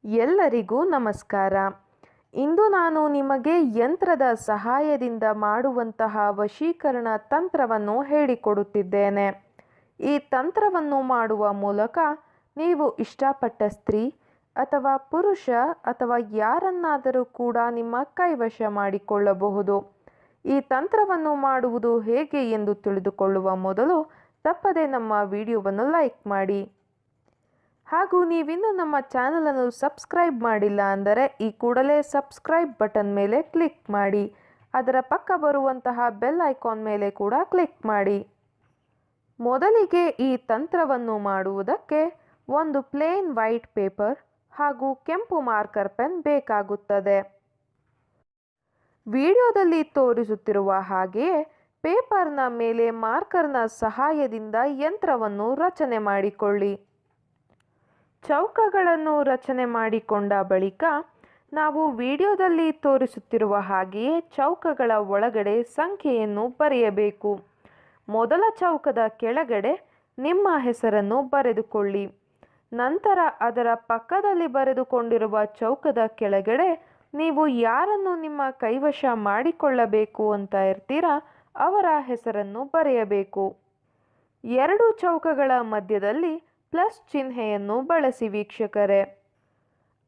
ಎಲ್ಲರಿಗೂ ನಮಸ್ಕಾರ. ಇಂದು ನಾನು ನಿಮಗೆ ಯಂತ್ರದ ಸಹಾಯದಿಂದ ಮಾಡುವಂತಹ ವಶೀಕರಣ ತಂತ್ರವನ್ನು ಹೇಳಿಕೊಡುತ್ತಿದ್ದೇನೆ. ಈ ತಂತ್ರವನ್ನು ಮಾಡುವ ಮೂಲಕ ನೀವು ಇಷ್ಟಪಟ್ಟ ಸ್ತ್ರೀ ಅಥವಾ ಪುರುಷ ಅಥವಾ ಯಾರನ್ನಾದರೂ ಕೂಡ ನಿಮ್ಮ ಕೈವಶ ಮಾಡಿಕೊಳ್ಳಬಹುದು. ಈ ತಂತ್ರವನ್ನು ಮಾಡುವುದು ಹೇಗೆ ಎಂದು ತಿಳಿದುಕೊಳ್ಳುವ ಮೊದಲು ತಪ್ಪದೆ ನಮ್ಮ ವಿಡಿಯೋವನ್ನು ಲೈಕ್ ಮಾಡಿ. ಹಾಗೂ ನೀವಿನ್ನೂ ನಮ್ಮ ಚಾನಲನ್ನು ಸಬ್ಸ್ಕ್ರೈಬ್ ಮಾಡಿಲ್ಲ ಅಂದರೆ ಈ ಕೂಡಲೇ ಸಬ್ಸ್ಕ್ರೈಬ್ ಬಟನ್ ಮೇಲೆ ಕ್ಲಿಕ್ ಮಾಡಿ. ಅದರ ಪಕ್ಕ ಬರುವಂತಹ ಬೆಲ್ ಐಕಾನ್ ಮೇಲೆ ಕೂಡ ಕ್ಲಿಕ್ ಮಾಡಿ. ಮೊದಲಿಗೆ ಈ ತಂತ್ರವನ್ನು ಮಾಡುವುದಕ್ಕೆ ಒಂದು ಪ್ಲೇನ್ ವೈಟ್ ಪೇಪರ್ ಹಾಗೂ ಕೆಂಪು ಮಾರ್ಕರ್ ಪೆನ್ ಬೇಕಾಗುತ್ತದೆ. ವಿಡಿಯೋದಲ್ಲಿ ತೋರಿಸುತ್ತಿರುವ ಹಾಗೆಯೇ ಪೇಪರ್ನ ಮೇಲೆ ಮಾರ್ಕರ್ನ ಸಹಾಯದಿಂದ ಯಂತ್ರವನ್ನು ರಚನೆ ಮಾಡಿಕೊಳ್ಳಿ. ಚೌಕಗಳನ್ನು ರಚನೆ ಮಾಡಿಕೊಂಡ ಬಳಿಕ ನಾವು ವಿಡಿಯೋದಲ್ಲಿ ತೋರಿಸುತ್ತಿರುವ ಹಾಗೆಯೇ ಚೌಕಗಳ ಒಳಗಡೆ ಸಂಖ್ಯೆಯನ್ನು ಬರೆಯಬೇಕು. ಮೊದಲ ಚೌಕದ ಕೆಳಗಡೆ ನಿಮ್ಮ ಹೆಸರನ್ನು ಬರೆದುಕೊಳ್ಳಿ. ನಂತರ ಅದರ ಪಕ್ಕದಲ್ಲಿ ಬರೆದುಕೊಂಡಿರುವ ಚೌಕದ ಕೆಳಗಡೆ ನೀವು ಯಾರನ್ನು ನಿಮ್ಮ ಕೈವಶ ಮಾಡಿಕೊಳ್ಳಬೇಕು ಅಂತ ಇರ್ತೀರಾ ಅವರ ಹೆಸರನ್ನು ಬರೆಯಬೇಕು. ಎರಡು ಚೌಕಗಳ ಮಧ್ಯದಲ್ಲಿ ಪ್ಲಸ್ ಚಿಹ್ನೆಯನ್ನು ಬಳಸಿ ವೀಕ್ಷಕರೇ.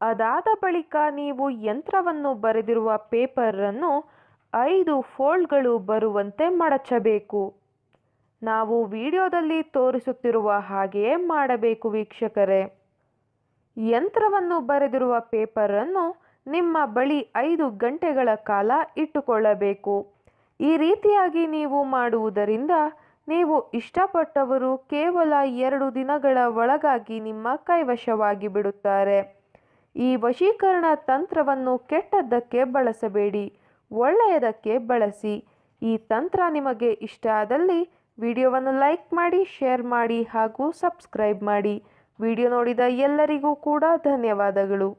ಅದಾದ ಬಳಿಕ ನೀವು ಯಂತ್ರವನ್ನು ಬರೆದಿರುವ ಪೇಪರನ್ನು 5 ಫೋಲ್ಡ್ಗಳು ಬರುವಂತೆ ಮಡಚಬೇಕು. ನಾವು ವಿಡಿಯೋದಲ್ಲಿ ತೋರಿಸುತ್ತಿರುವ ಹಾಗೆಯೇ ಮಾಡಬೇಕು ವೀಕ್ಷಕರೇ. ಯಂತ್ರವನ್ನು ಬರೆದಿರುವ ಪೇಪರನ್ನು ನಿಮ್ಮ ಬಳಿ 5 ಗಂಟೆಗಳ ಕಾಲ ಇಟ್ಟುಕೊಳ್ಳಬೇಕು. ಈ ರೀತಿಯಾಗಿ ನೀವು ಮಾಡುವುದರಿಂದ ನೀವು ಇಷ್ಟಪಟ್ಟವರು ಕೇವಲ 2 ದಿನಗಳ ಒಳಗಾಗಿ ನಿಮ್ಮ ಕೈವಶವಾಗಿ ಬಿಡುತ್ತಾರೆ. ಈ ವಶೀಕರಣ ತಂತ್ರವನ್ನು ಕೆಟ್ಟದ್ದಕ್ಕೆ ಬಳಸಬೇಡಿ, ಒಳ್ಳೆಯದಕ್ಕೆ ಬಳಸಿ. ಈ ತಂತ್ರ ನಿಮಗೆ ಇಷ್ಟ ಆದಲ್ಲಿ ವಿಡಿಯೋವನ್ನು ಲೈಕ್ ಮಾಡಿ, ಶೇರ್ ಮಾಡಿ ಹಾಗೂ ಸಬ್ಸ್ಕ್ರೈಬ್ ಮಾಡಿ. ವಿಡಿಯೋ ನೋಡಿದ ಎಲ್ಲರಿಗೂ ಕೂಡ ಧನ್ಯವಾದಗಳು.